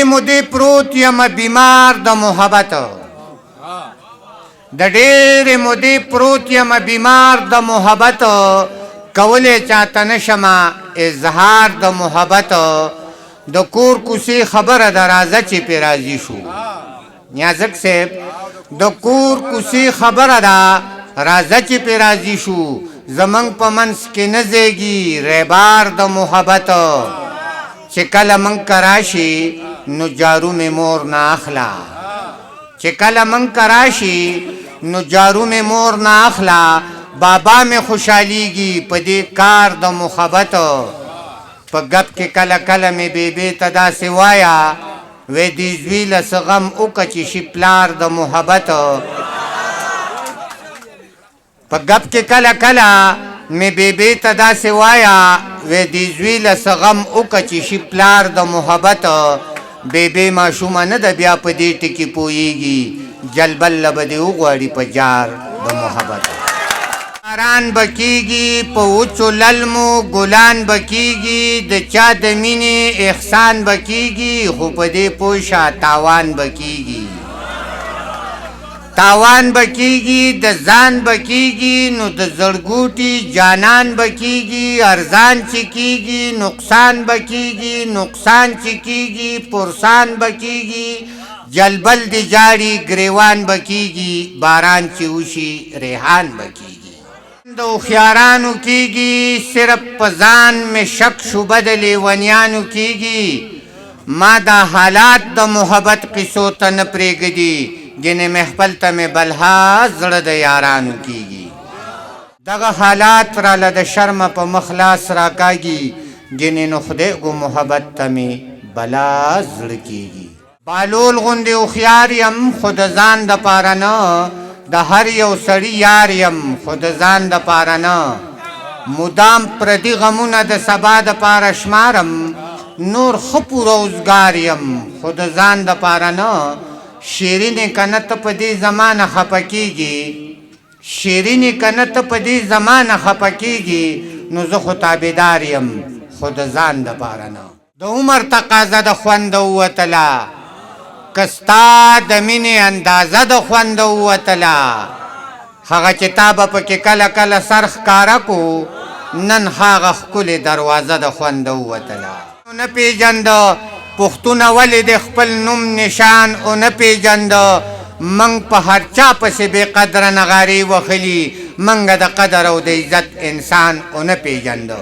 ډېرې مودې پروت یم بیمار د محبت د ډېرې مودې پروت یم بیمار د محبت کولی چاته نشمه اظهار د محبت د کور کوڅې خبره ده راځه چې پې راضي شو نیازک صاحب د کور کوڅې خبره ده راځه چې پې راضي شو زمونږ په منځ کې نه ځایږي ریبار د محبت چې کله موږ که راشي نو جارو مې مور نه اخلا چې کله موږ که راشي نو جارو مې مور نه اخلا بابا مې خوشحالیږي په دې کار د محبت په ګپ کې کله کله مې بیبې ته داسې وایه وی دې زوی له څه غم وکړه چې شي پلار د محبت په ګپ کې کله کله مې بیبې ته داسې وایه وی دې زوی له څه غم وکړه چې شي پلار د محبت بیبې ماشومه نه ده بیا په دې ټکي پوهېږي جلبل له به دې وغواړي په جار د محبت باران بکیږي په وچو للمو ګلان بکیږي د چا د مینې احسان بکیږي خو په دې پوه شه تاوان بکیږي تاوان بکیږي د ځان بکیږي نو د زړګوټي جانان بکیږي ارزان چې کیږي نقصان بکیږي نقصان چې کیږي پرسان بکیږي جلبل دی جاړي ګریوان بکیږي باران چې وشي ریحان بکیږي د هوښیارانو کیږي صرف په ځان مې شک شوبه د لیونیانو کیږي ما دا حالات د محبت قصو ته نه پرېږدي ګنې مې خپل ته مې بلها زړه د یارانو کیږي دغه حالات راله د شرمه په مخ لاس راکاږي ګنې نو خدای ګو محبت ته مې بلا زړه کیږي بالول غوندې هوښیار یم خو د ځان دپاره نه د هر یو سړي یار یم خو د ځان دپاره نه مدام پردي غمونه د سبا دپاره شمارم نور ښه پوره اوزګار یم خو د ځان دپاره نه شیرینې که نه ته په دې زمانه خفه کېږي شیرینې که نه ته په دې زمانه خفه کېږي نو زه خو تابعدار یم خو د ځان دپاره نه د عمر تقاضه د خوند ووتله که ستا د مینې اندازه د خوند ووتله هغه چې تا به پکې کله کله سر ښکاره کو نن هغه ښکلې دروازه د خوند ووتله نه پېژنده پښتونه ولې د خپل نوم نشان ونه پېژنده موږ په هر چا پسې بې قدره نغارې وهلي موږ د قدر او د عزت انسان ونه پېژنده